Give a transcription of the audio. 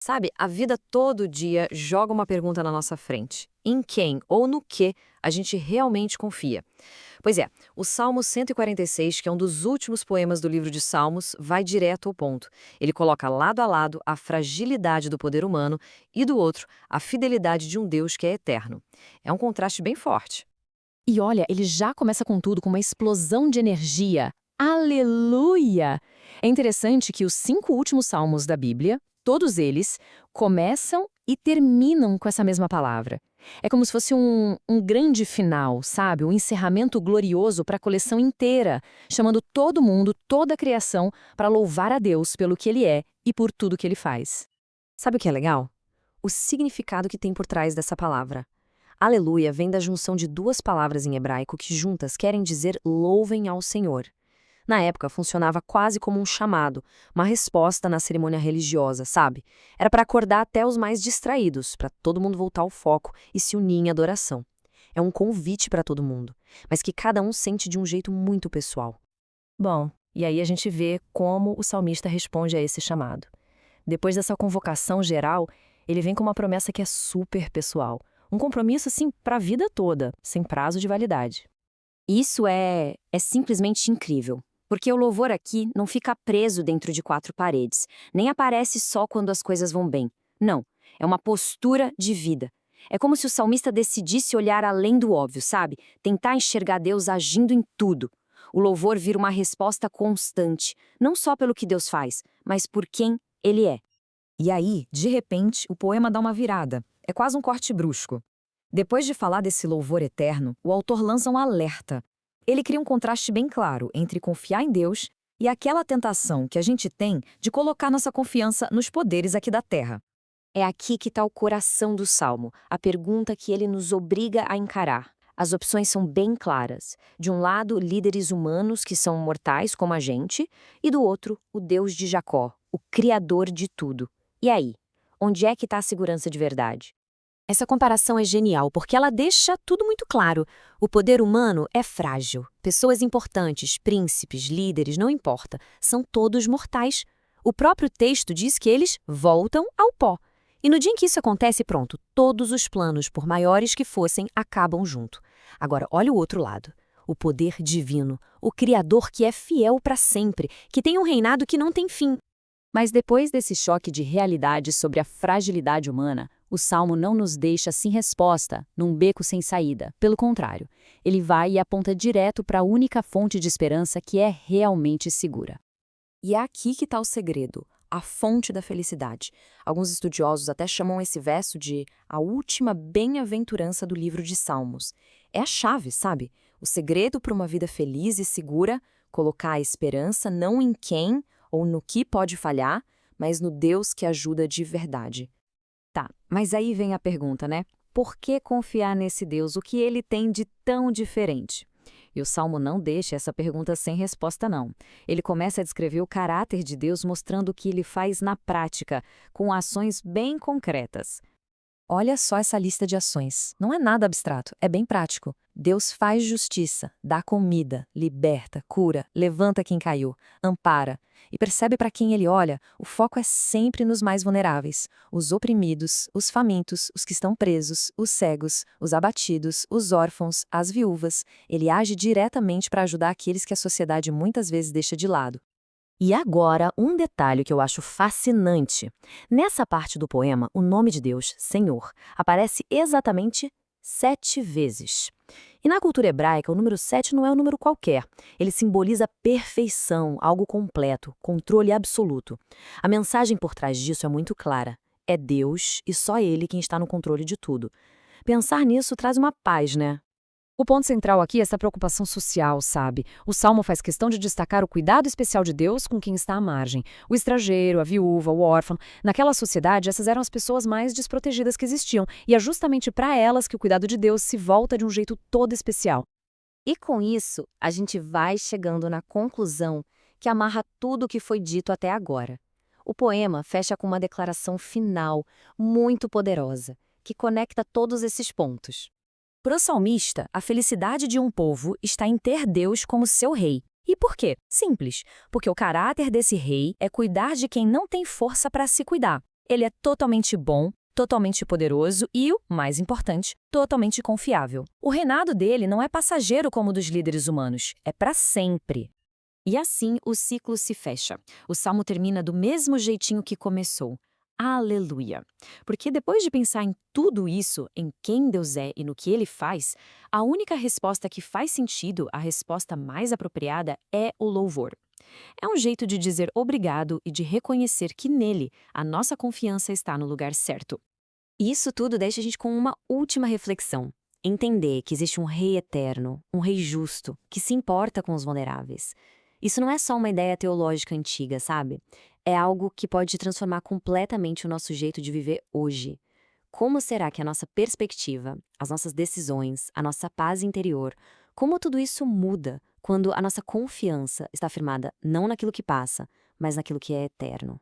Sabe, a vida todo dia joga uma pergunta na nossa frente. Em quem ou no que a gente realmente confia? Pois é, o Salmo 146, que é um dos últimos poemas do livro de Salmos, vai direto ao ponto. Ele coloca lado a lado a fragilidade do poder humano e, do outro, a fidelidade de um Deus que é eterno. É um contraste bem forte. E olha, ele já começa com tudo, com uma explosão de energia. Aleluia! É interessante que os 5 últimos salmos da Bíblia, todos eles, começam e terminam com essa mesma palavra. É como se fosse um grande final, sabe? Um encerramento glorioso para a coleção inteira, chamando todo mundo, toda a criação, para louvar a Deus pelo que ele é e por tudo que ele faz. Sabe o que é legal? O significado que tem por trás dessa palavra. Aleluia vem da junção de duas palavras em hebraico que juntas querem dizer louvem ao Senhor. Na época, funcionava quase como um chamado, uma resposta na cerimônia religiosa, sabe? Era para acordar até os mais distraídos, para todo mundo voltar ao foco e se unir em adoração. É um convite para todo mundo, mas que cada um sente de um jeito muito pessoal. Bom, e aí a gente vê como o salmista responde a esse chamado. Depois dessa convocação geral, ele vem com uma promessa que é super pessoal. Um compromisso, assim, para a vida toda, sem prazo de validade. Isso é simplesmente incrível, porque o louvor aqui não fica preso dentro de 4 paredes, nem aparece só quando as coisas vão bem. Não, é uma postura de vida. É como se o salmista decidisse olhar além do óbvio, sabe? Tentar enxergar Deus agindo em tudo. O louvor vira uma resposta constante, não só pelo que Deus faz, mas por quem Ele é. E aí, de repente, o poema dá uma virada. É quase um corte brusco. Depois de falar desse louvor eterno, o autor lança um alerta. Ele cria um contraste bem claro entre confiar em Deus e aquela tentação que a gente tem de colocar nossa confiança nos poderes aqui da Terra. É aqui que está o coração do Salmo, a pergunta que ele nos obriga a encarar. As opções são bem claras. De um lado, líderes humanos que são mortais como a gente, e do outro, o Deus de Jacó, o Criador de tudo. E aí? Onde é que está a segurança de verdade? Essa comparação é genial porque ela deixa tudo muito claro. O poder humano é frágil. Pessoas importantes, príncipes, líderes, não importa, são todos mortais. O próprio texto diz que eles voltam ao pó. E no dia em que isso acontece, pronto, todos os planos, por maiores que fossem, acabam junto. Agora, olha o outro lado. O poder divino, o Criador que é fiel para sempre, que tem um reinado que não tem fim. Mas depois desse choque de realidade sobre a fragilidade humana, o Salmo não nos deixa sem resposta, num beco sem saída. Pelo contrário, ele vai e aponta direto para a única fonte de esperança que é realmente segura. E é aqui que está o segredo, a fonte da felicidade. Alguns estudiosos até chamam esse verso de a última bem-aventurança do livro de Salmos. É a chave, sabe? O segredo para uma vida feliz e segura, colocar a esperança não em quem ou no que pode falhar, mas no Deus que ajuda de verdade. Tá, mas aí vem a pergunta, né? Por que confiar nesse Deus? O que ele tem de tão diferente? E o Salmo não deixa essa pergunta sem resposta, não. Ele começa a descrever o caráter de Deus mostrando o que ele faz na prática, com ações bem concretas. Olha só essa lista de ações. Não é nada abstrato, é bem prático. Deus faz justiça, dá comida, liberta, cura, levanta quem caiu, ampara. E percebe para quem ele olha, o foco é sempre nos mais vulneráveis. Os oprimidos, os famintos, os que estão presos, os cegos, os abatidos, os órfãos, as viúvas. Ele age diretamente para ajudar aqueles que a sociedade muitas vezes deixa de lado. E agora, um detalhe que eu acho fascinante. Nessa parte do poema, o nome de Deus, Senhor, aparece exatamente 7 vezes. E na cultura hebraica, o número 7 não é um número qualquer. Ele simboliza perfeição, algo completo, controle absoluto. A mensagem por trás disso é muito clara. É Deus e só Ele quem está no controle de tudo. Pensar nisso traz uma paz, né? O ponto central aqui é essa preocupação social, sabe? O Salmo faz questão de destacar o cuidado especial de Deus com quem está à margem. O estrangeiro, a viúva, o órfão. Naquela sociedade, essas eram as pessoas mais desprotegidas que existiam. E é justamente para elas que o cuidado de Deus se volta de um jeito todo especial. E com isso, a gente vai chegando na conclusão que amarra tudo o que foi dito até agora. O poema fecha com uma declaração final, muito poderosa, que conecta todos esses pontos. Para o salmista, a felicidade de um povo está em ter Deus como seu rei. E por quê? Simples, porque o caráter desse rei é cuidar de quem não tem força para se cuidar. Ele é totalmente bom, totalmente poderoso e, o mais importante, totalmente confiável. O reinado dele não é passageiro como o dos líderes humanos, é para sempre. E assim o ciclo se fecha. O salmo termina do mesmo jeitinho que começou. Aleluia! Porque depois de pensar em tudo isso, em quem Deus é e no que Ele faz, a única resposta que faz sentido, a resposta mais apropriada, é o louvor. É um jeito de dizer obrigado e de reconhecer que nele a nossa confiança está no lugar certo. E isso tudo deixa a gente com uma última reflexão. Entender que existe um rei eterno, um rei justo, que se importa com os vulneráveis. Isso não é só uma ideia teológica antiga, sabe? É algo que pode transformar completamente o nosso jeito de viver hoje. Como será que a nossa perspectiva, as nossas decisões, a nossa paz interior, como tudo isso muda quando a nossa confiança está firmada não naquilo que passa, mas naquilo que é eterno?